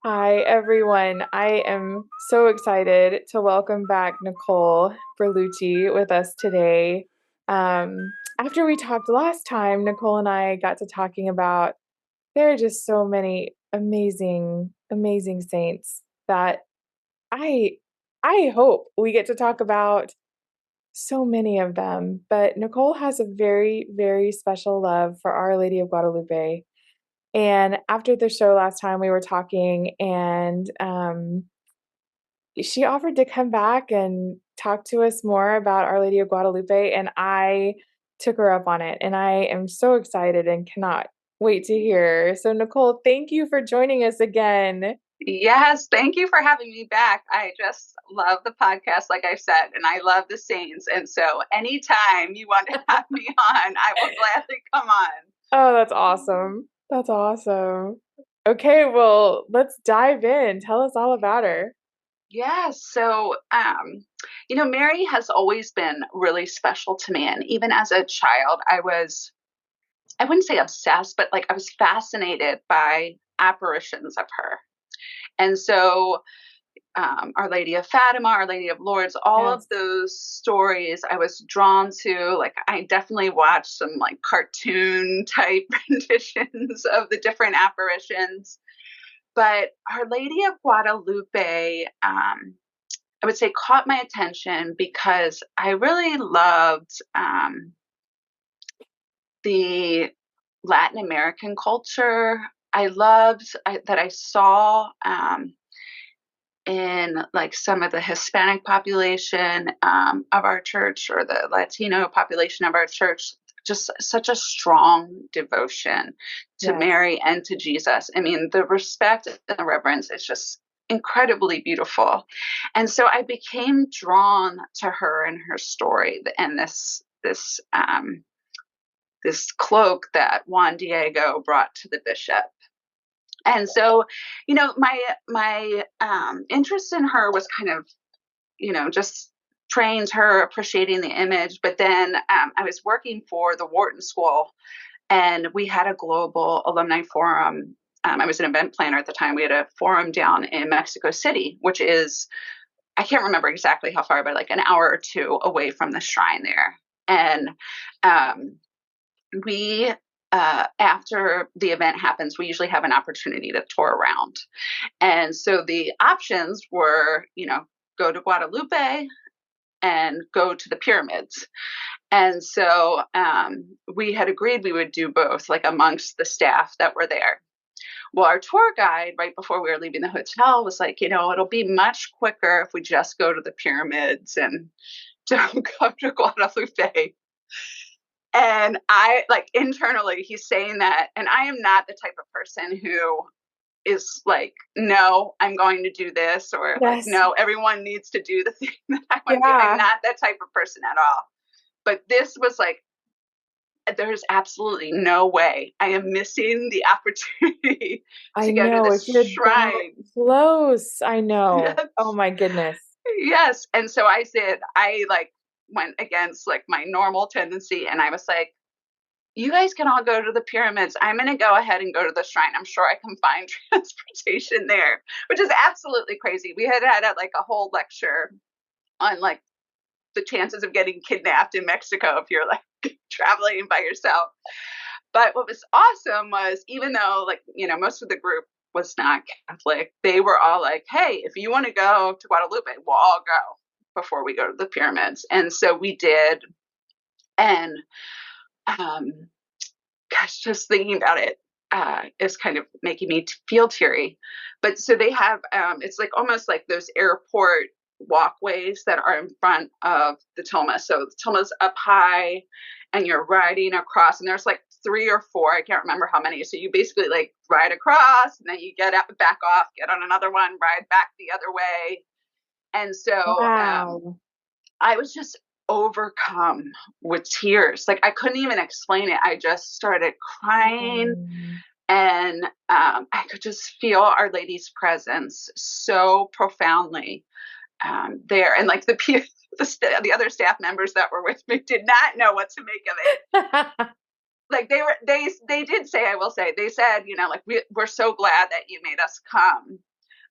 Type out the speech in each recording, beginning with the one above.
Hi, everyone. I am so excited to welcome back Nicole Berlucci with us today. After we talked last time, Nicole and I got to talking about there are just so many amazing, amazing saints that I I hope we get to talk about so many of them. But Nicole has a very, very special love for Our Lady of Guadalupe. And after the show last time, we were talking, and she offered to come back and talk to us more about Our Lady of Guadalupe. And I took her up on it. And I am so excited and cannot wait to hear. So, Nicole, thank you for joining us again. Yes, thank you for having me back. I just love the podcast, like I said, and I love the Saints. And so anytime you want to have me on, I will gladly come on. Oh, that's awesome. That's awesome. Okay, well, let's dive in. Tell us all about her. Yes, Mary has always been really special to me. And even as a child, I wouldn't say obsessed, but like I was fascinated by apparitions of her. And so Our Lady of Fatima, Our Lady of Lourdes, all of Yes. those stories I was drawn to. Like, I definitely watched some like cartoon type renditions of the different apparitions. But Our Lady of Guadalupe, I would say, caught my attention because I really loved the Latin American culture. I loved that I saw. In like some of the Hispanic population of our church or the Latino population of our church, just such a strong devotion to Yes. Mary and to Jesus. I mean, the respect and the reverence is just incredibly beautiful. And so I became drawn to her and her story and this cloak that Juan Diego brought to the bishop. And so, my interest in her was kind of, just trained her appreciating the image. But then I was working for the Wharton School, and we had a global alumni forum. I was an event planner at the time. We had a forum down in Mexico City, which is, I can't remember exactly how far, but like an hour or two away from the shrine there. And um, we after the event happens, we usually have an opportunity to tour around. And so the options were, go to Guadalupe and go to the pyramids. And so we had agreed we would do both, like amongst the staff that were there. Well, our tour guide, right before we were leaving the hotel, was like, it'll be much quicker if we just go to the pyramids and don't go to Guadalupe. And I like internally, he's saying that. And I am not the type of person who is like, no, I'm going to do this, or like, Yes. no, everyone needs to do the thing that I want to do. I'm Yeah. not that type of person at all. But this was like, there's absolutely no way I am missing the opportunity I to go to know. this If you're that shrine. close, I know. Oh Yes. my goodness. Yes. And so I like went against like my normal tendency, and I was like, you guys can all go to the pyramids. I'm going to go ahead and go to the shrine. I'm sure I can find transportation there, which is absolutely crazy. We had like a whole lecture on like the chances of getting kidnapped in Mexico if you're like traveling by yourself. But what was awesome was, even though like, most of the group was not Catholic, they were all like, hey, if you want to go to Guadalupe, we'll all go before we go to the pyramids. And so we did. And um, gosh, just thinking about it is kind of making me feel teary. But so they have, it's like almost like those airport walkways that are in front of the Tilma. So the Tilma's up high, and you're riding across, and there's like three or four, I can't remember how many. So you basically like ride across, and then you get up, back off, get on another one, ride back the other way. And so Wow. I was just overcome with tears. Like I couldn't even explain it. I just started crying, Um, and I could just feel Our Lady's presence so profoundly there. And like the other staff members that were with me did not know what to make of it. Like they did say, I will say, they said, like we're so glad that you made us come.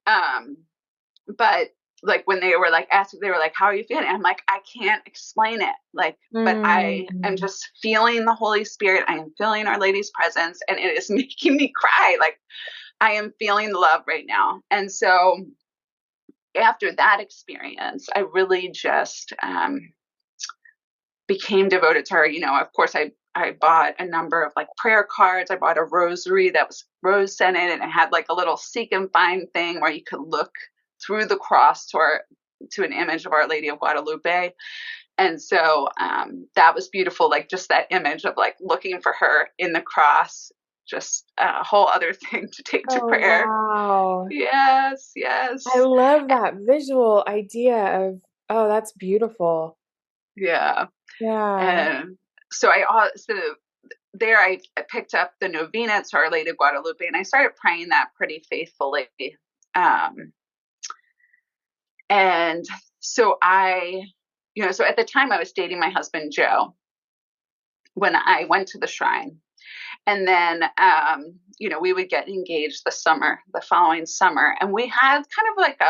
but like when they were like asking, they were like, how are you feeling? I'm like, I can't explain it. Like, but I am Mm. just feeling the Holy Spirit. I am feeling Our Lady's presence, and it is making me cry. Like, I am feeling the love right now. And so after that experience, I really just became devoted to her. You know, of course, I bought a number of like prayer cards. I bought a rosary that was rose scented, and it had like a little seek and find thing where you could look through the cross to an image of Our Lady of Guadalupe. And so that was beautiful. Like just that image of like looking for her in the cross, just a whole other thing to take to Oh, prayer. wow. Yes, I yes. love that visual idea of, oh, that's beautiful. Yeah. Yeah. And so there I picked up the novena to Our Lady of Guadalupe, and I started praying that pretty faithfully. Um, and so so at the time I was dating my husband, Joe, when I went to the shrine. And then, we would get engaged the following summer. And we had kind of like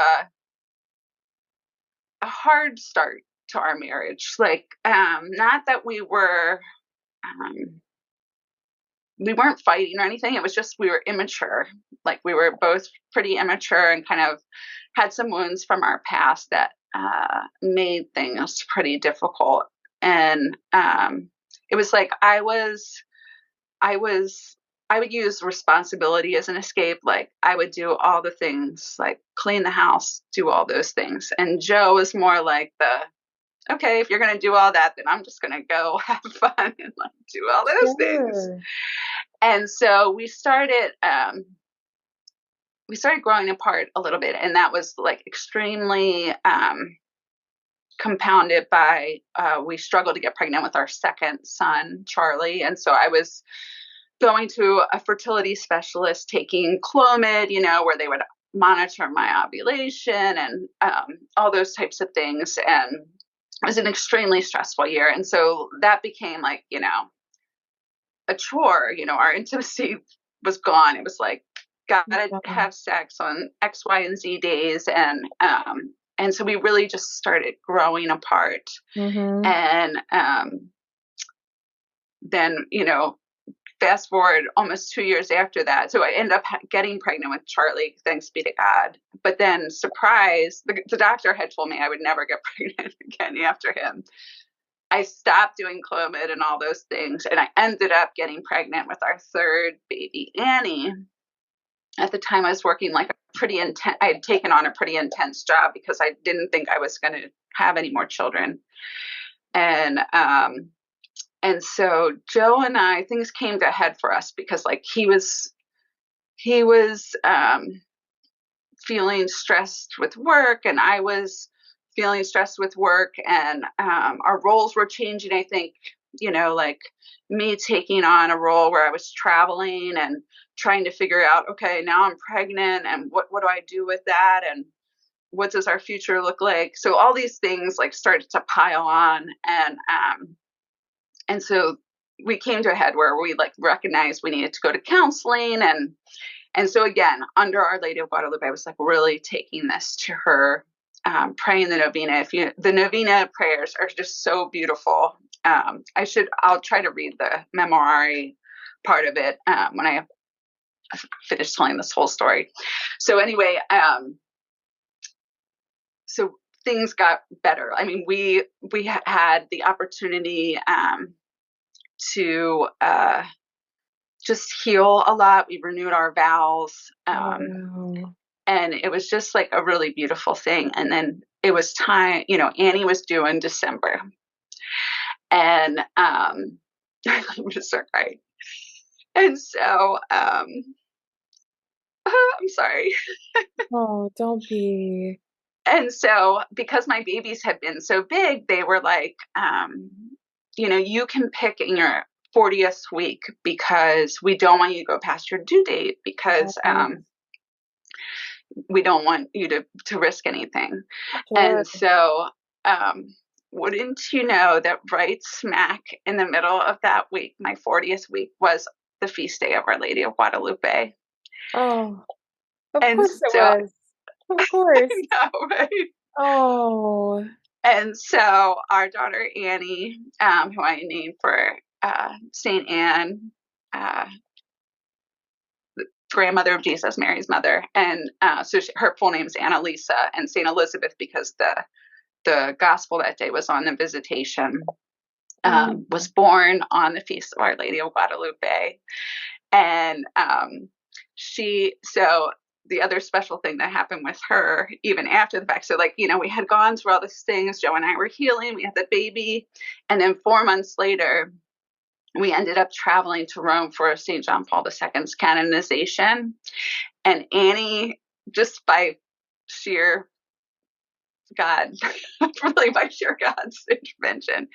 a hard start to our marriage. Like, not that um, we weren't fighting or anything. It was just we were immature. Like we were both pretty immature and kind of had some wounds from our past that made things pretty difficult. And it was like I was I would use responsibility as an escape. Like I would do all the things, like clean the house, do all those things. And Joe was more like okay, if you're gonna do all that, then I'm just gonna go have fun and like do all those things. Sure. And so we started growing apart a little bit, and that was like extremely compounded by we struggled to get pregnant with our second son, Charlie. And so I was going to a fertility specialist taking Clomid, where they would monitor my ovulation and all those types of things. And it was an extremely stressful year. And so that became like, a chore. Our intimacy was gone. It was like, gotta Yeah. have sex on X, Y, and Z days. And so we really just started growing apart. Mm-hmm. And then, fast forward almost 2 years after that. So I ended up getting pregnant with Charlie, thanks be to God. But then, surprise, the doctor had told me I would never get pregnant again after him. I stopped doing Clomid and all those things, and I ended up getting pregnant with our third baby, Annie. At the time, I was working like a pretty intense, I had taken on a pretty intense job because I didn't think I was going to have any more children. And so Joe and I, things came to a head for us because like he was feeling stressed with work, and I was feeling stressed with work, and our roles were changing. I think, like me taking on a role where I was traveling and trying to figure out, okay, now I'm pregnant, and what do I do with that, and what does our future look like? So all these things like started to pile on, and so we came to a head where we like recognized we needed to go to counseling. And so again, under Our Lady of Guadalupe, I was like really taking this to her, praying the novena. The novena prayers are just so beautiful. I'll try to read the memorare part of it when I finish telling this whole story. So anyway, so things got better. I mean, we had the opportunity to just heal a lot. We renewed our vows. Wow. And it was just like a really beautiful thing. And then it was time, Annie was due in December. And I'm just so crying. And so I'm sorry. Oh, don't be. And so because my babies had been so big, they were like, you can pick in your 40th week because we don't want you to go past your due date because Right. we don't want you to risk anything. Sure. And so, wouldn't you know that right smack in the middle of that week, my 40th week, was the feast day of Our Lady of Guadalupe. Oh, of And course it so was. Of course. No, right? Oh. And so our daughter Annie, who I named for Saint Anne, uh, grandmother of Jesus, Mary's mother, and her full name's Annalisa, and Saint Elizabeth because the gospel that day was on the Visitation. Mm. Was born on the feast of Our Lady of Guadalupe, and so the other special thing that happened with her, even after the fact, so like, we had gone through all these things. Joe and I were healing, we had the baby, and then 4 months later, we ended up traveling to Rome for St. John Paul II's canonization. And Annie, just by sheer God, really by sheer God's intervention,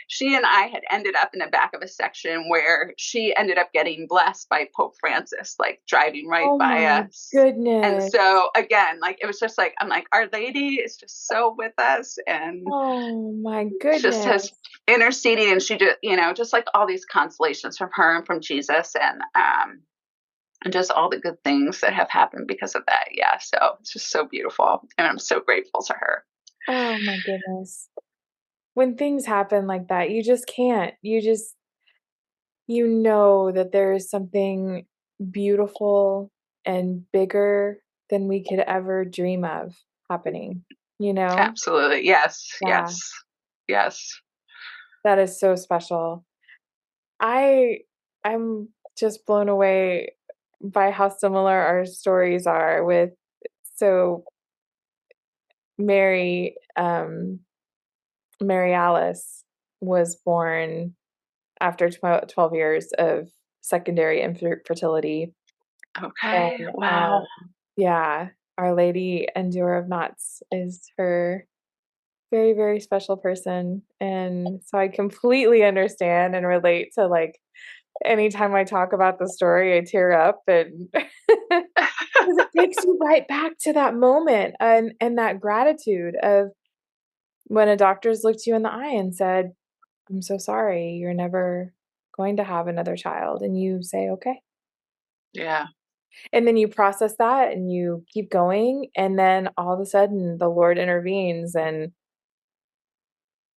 she and I had ended up in the back of a section where she ended up getting blessed by Pope Francis, like driving right Oh by my us. And goodness. so again, like it was just like, I'm like, Our Lady is just so with us and Oh my just has goodness. interceding. And she just, just like all these consolations from her and from Jesus, and just all the good things that have happened because of that. Yeah. So it's just so beautiful. And I'm so grateful to her. Oh my goodness. When things happen like that, you just can't. You know that there is something beautiful and bigger than we could ever dream of happening, you know? Absolutely. Yes. Yeah, Yes. Yes. that is so special. I I'm just blown away by how similar our stories are with so Mary Mary Alice was born after 12 years of secondary infertility. Okay. And Wow. yeah, Our Lady Endure of Knots is her very, very special person. And so I completely understand and relate to like anytime I talk about the story, I tear up and because it takes you right back to that moment and that gratitude of when a doctor's looked you in the eye and said, I'm so sorry, you're never going to have another child. And you say, okay. Yeah. And then you process that and you keep going. And then all of a sudden, the Lord intervenes and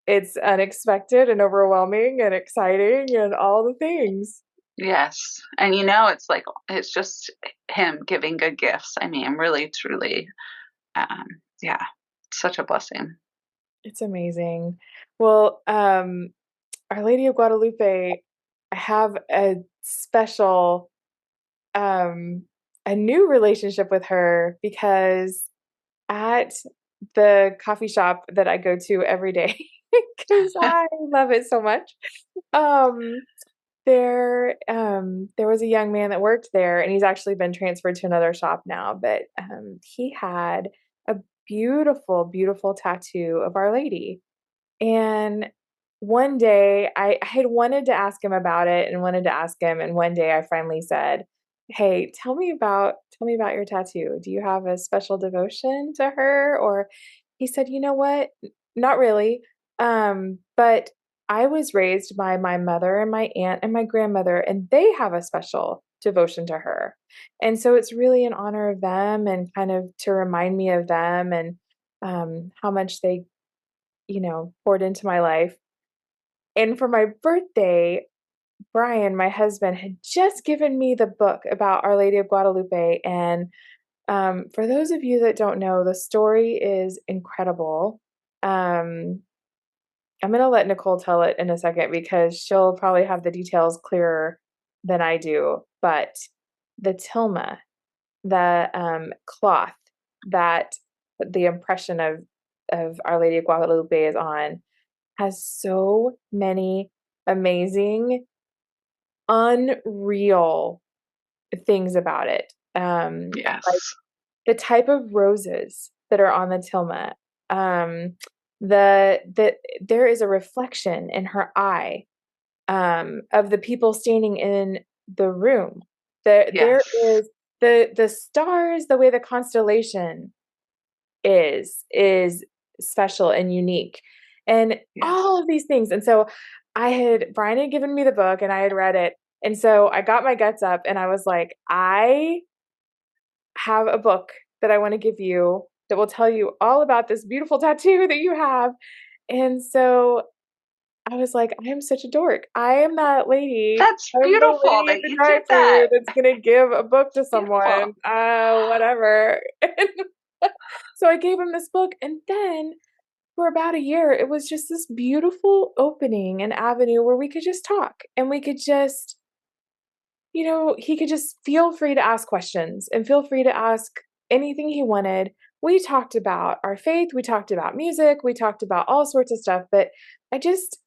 it's unexpected and overwhelming and exciting and all the things. Yes. And it's like it's just him giving good gifts. I mean, really, truly, um, yeah, such a blessing. It's amazing. Well, Our Lady of Guadalupe, I have special, um, a new relationship with her because at the coffee shop that I go to every day, because I love it so much. Um, there was a young man that worked there, and he's actually been transferred to another shop now, but he had a beautiful, beautiful tattoo of Our Lady. And one day I had wanted to ask him about it and wanted to ask him, and one day I finally said, "Hey, tell me about your tattoo. Do you have a special devotion to her?" Or he said, "You know what? Not really. But I was raised by my mother and my aunt and my grandmother, and they have a special devotion to her. And so it's really in honor of them and kind of to remind me of them and how much they poured into my life." And for my birthday, Brian, my husband, had just given me the book about Our Lady of Guadalupe. And for those of you that don't know, the story is incredible. Um, I'm going to let Nicole tell it in a second because she'll probably have the details clearer than I do. But the tilma, the cloth that the impression of Our Lady of Guadalupe is on, has so many amazing, unreal things about it. Like Yes. the type of roses that are on the tilma. Um, there is a reflection in her eye of the people standing in the room. There Yes. is the stars, the way the constellation is special and unique, and all Yes. of these things. And so Brian had given me the book and I had read it, and so I got my guts up and I was like, I have a book that I want to give you that will tell you all about this beautiful tattoo that you have. And so I was like, I am such a dork. I am that lady. That's I'm the beautiful lady at that the you did drive-thru that. that's gonna give a book to someone. Beautiful. Whatever. So I gave him this book, and then for about a year, it was just this beautiful opening and avenue where we could just talk and we could just, he could just feel free to ask questions and feel free to ask anything he wanted. We talked about our faith, we talked about music, we talked about all sorts of stuff, but I just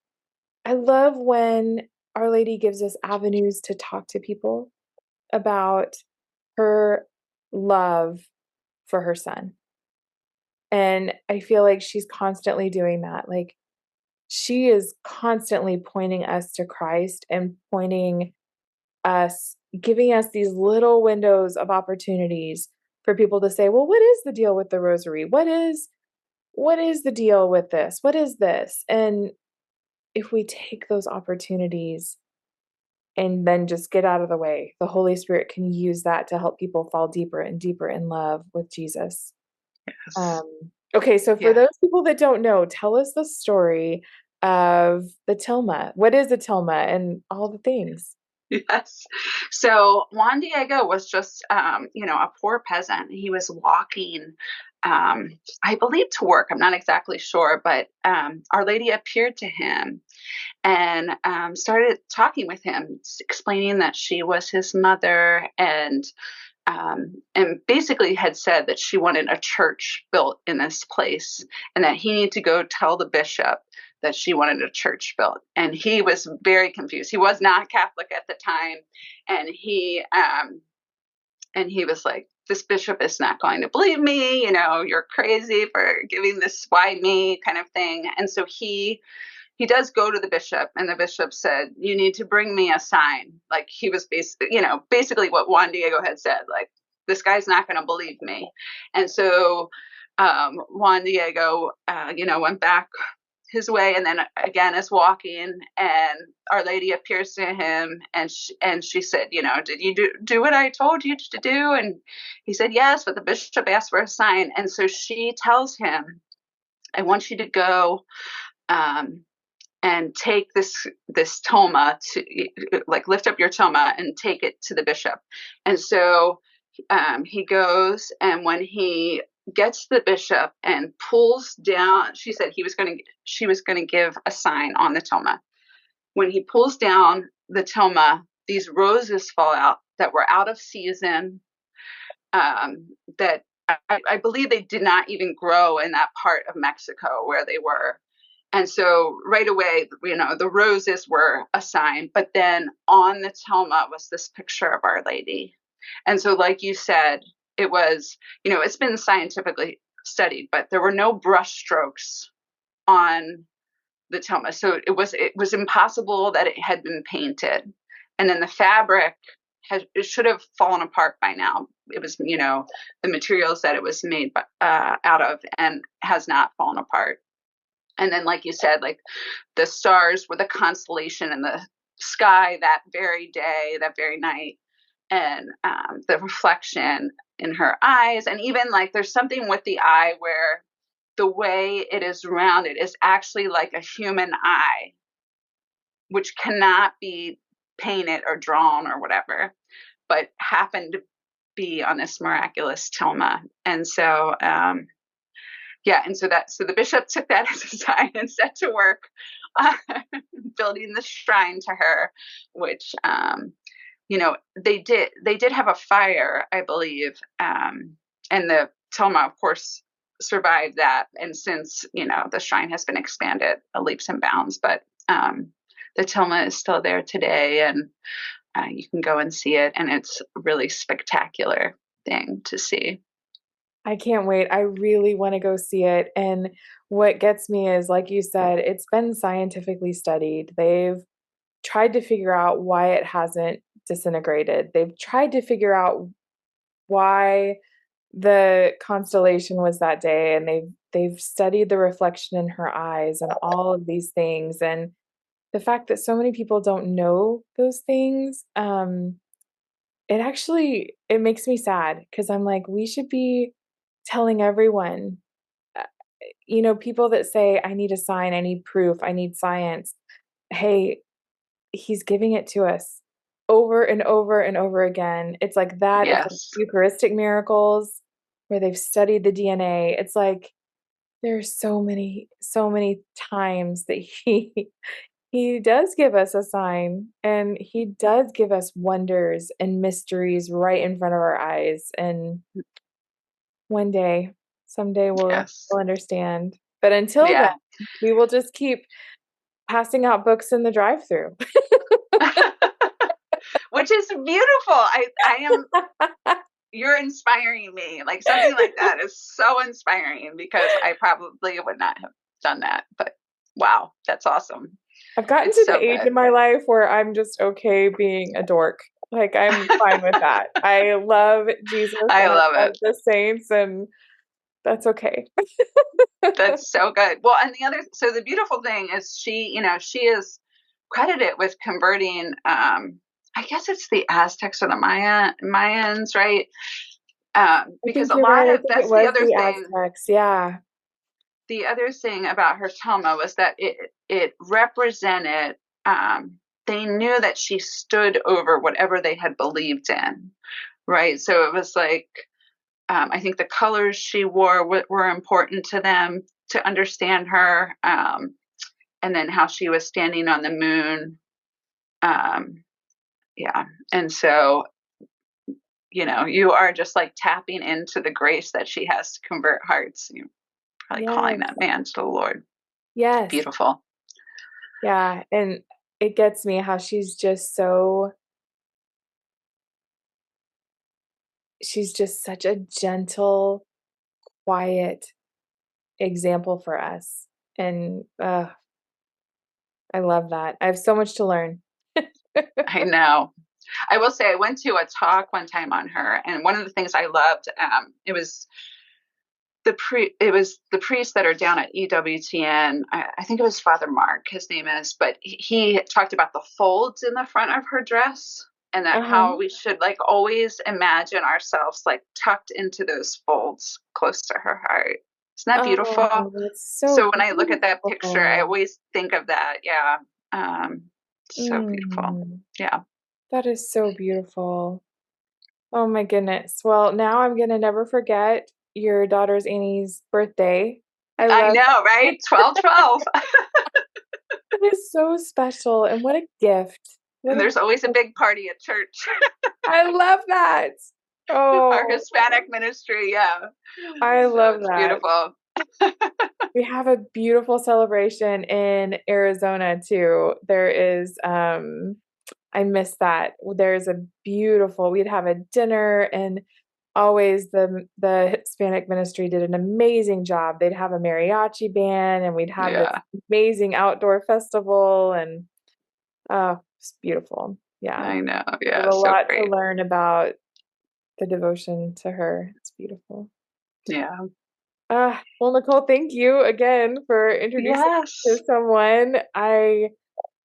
I love when Our Lady gives us avenues to talk to people about her love for her son. And I feel like she's constantly doing that. Like she is constantly pointing us to Christ and pointing us, giving us these little windows of opportunities for people to say, well, what is the deal with the rosary? What is the deal with this? What is this? And if we take those opportunities and then just get out of the way, the Holy Spirit can use that to help people fall deeper and deeper in love with Jesus. Yes. Um, okay, so for Yeah. those people that don't know, tell us the story of the tilma. What is a tilma and all the things? Yes. So Juan Diego was just, a poor peasant. He was walking, I believe, to work. I'm not exactly sure, but Our Lady appeared to him and started talking with him, explaining that she was his mother, and basically had said that she wanted a church built in this place and that he needed to go tell the bishop that she wanted a church built. And he was very confused. He was not Catholic at the time, and he was like, this bishop is not going to believe me, you're crazy for giving this, why me, kind of thing. And so he does go to the bishop, and the bishop said, you need to bring me a sign. Like, he was basically what Juan Diego had said, like, this guy's not going to believe me. And so Juan Diego, went back his way, and then again is walking, and Our Lady appears to him, and she said, did you do what I told you to do? And he said, yes, but the bishop asked for a sign. And so she tells him, I want you to go and take this toma, to like, lift up your toma and take it to the bishop. And so he goes, and when he gets the bishop and pulls down, she said she was going to give a sign on the toma. When he pulls down the toma, these roses fall out that were out of season, that I believe they did not even grow in that part of Mexico where they were. And so right away, the roses were a sign, but then on the tilma was this picture of Our Lady. And so, like you said, it was, it's been scientifically studied, but there were no brush strokes on the tilma. So it was impossible that it had been painted. And then the fabric it should have fallen apart by now. It was, the materials that it was made out of, and has not fallen apart. And then, like you said, like, the stars were the constellation in the sky that very day, that very night, and the reflection in her eyes. And even, like, there's something with the eye where the way it is rounded is actually like a human eye, which cannot be painted or drawn or whatever, but happened to be on this miraculous tilma. And so, yeah, and so the bishop took that as a sign and set to work uh, building the shrine to her, which they did have a fire, I believe, and the tilma, of course, survived that. And since the shrine has been expanded leaps and bounds, but the tilma is still there today, and you can go and see it, and it's a really spectacular thing to see. I can't wait. I really want to go see it. And what gets me is, like you said, it's been scientifically studied. They've tried to figure out why it hasn't disintegrated. They've tried to figure out why the constellation was that day, and they've studied the reflection in her eyes and all of these things. And the fact that so many people don't know those things, it makes me sad because I'm like, we should be telling everyone, uh, people that say, I need a sign, I need proof, I need science. Hey, he's giving it to us over and over and over again. It's like that. It's like Yes. Eucharistic miracles where they've studied the DNA. It's like there's so many times that he does give us a sign, and he does give us wonders and mysteries right in front of our eyes. And one day, someday Yes. we'll understand. But until then, Yeah. we will just keep passing out books in the drive-through. Which is beautiful. I am you're inspiring me. Like something like that is so inspiring because I probably would not have done that. But wow, that's awesome. I've gotten It's to the so age good. in my life where I'm just okay being a dork. Like, I'm fine with that. I love Jesus I and I love love it. the saints, and that's okay. That's so good. Well, and the beautiful thing is she is credited with converting I guess it's the Aztecs or the Mayans, right? I Because think a you're lot right. I of think it that's was the Aztecs. Yeah. the other thing about her Toma was that it represented they knew that she stood over whatever they had believed in, right? So it was like I think the colors she wore were important to them to understand her, and then how she was standing on the moon. Um, yeah, and so you are just like tapping into the grace that she has to convert hearts. You're probably calling Yes. that man to the Lord. Yes. Beautiful. Yeah. And it gets me how she's just such a gentle, quiet example for us. And I love that. I have so much to learn. I know. I will say I went to a talk one time on her, and one of the things I loved, it was the priests that are down at EWTN. I think it was Father Mark, his name is, but he talked about the folds in the front of her dress, and that how Uh-huh. we should like always imagine ourselves like tucked into those folds close to her heart. Isn't that beautiful? Oh, it's so So when I look at that picture, I beautiful. always think of that. Yeah. Um, so beautiful. Mm, Yeah. that is so beautiful. Oh my goodness. Well, now I'm gonna never forget your daughter's Annie's birthday. I I love know, right? 1212. that. Is so special, and what a gift. What And a there's always a gift. big party at church. I love that. Our Oh, Hispanic ministry. Yeah. I So love it's that. beautiful. We have a beautiful celebration in Arizona too. There is I miss that. There's a beautiful we'd have a dinner, and always the Hispanic ministry did an amazing job. They'd have a mariachi band, and we'd have this Yeah, amazing outdoor festival, and oh, it's beautiful. Yeah. I know. We have Yeah, a so lot to great. learn about the devotion to her. It's beautiful. Yeah. Well, Nicole, thank you again for introducing me Yes. to someone. I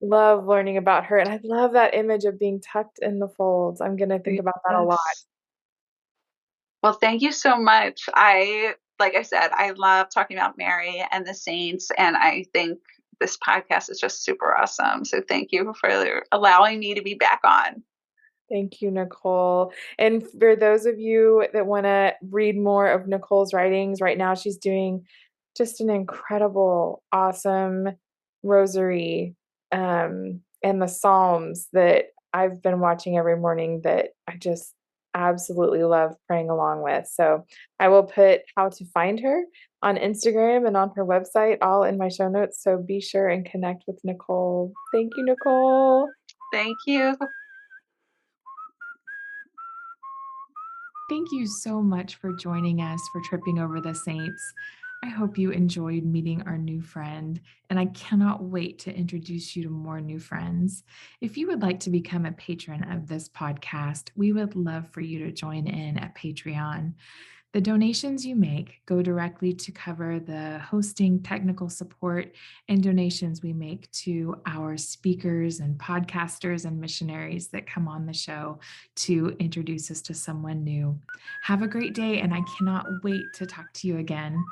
love learning about her, and I love that image of being tucked in the folds. I'm gonna think about that a lot. Yes. Well, thank you so much. Like I said, I love talking about Mary and the saints, and I think this podcast is just super awesome. So thank you for allowing me to be back on. Thank you, Nicole. And for those of you that want to read more of Nicole's writings, right now she's doing just an incredible, awesome rosary, and the Psalms that I've been watching every morning that I just absolutely love praying along with. So I will put how to find her on Instagram and on her website all in my show notes. So be sure and connect with Nicole. Thank you, Nicole. Thank you. Thank you so much for joining us for Tripping Over the Saints. I hope you enjoyed meeting our new friend, and I cannot wait to introduce you to more new friends. If you would like to become a patron of this podcast, we would love for you to join in at Patreon. The donations you make go directly to cover the hosting, technical support, and donations we make to our speakers and podcasters and missionaries that come on the show to introduce us to someone new. Have a great day, and I cannot wait to talk to you again.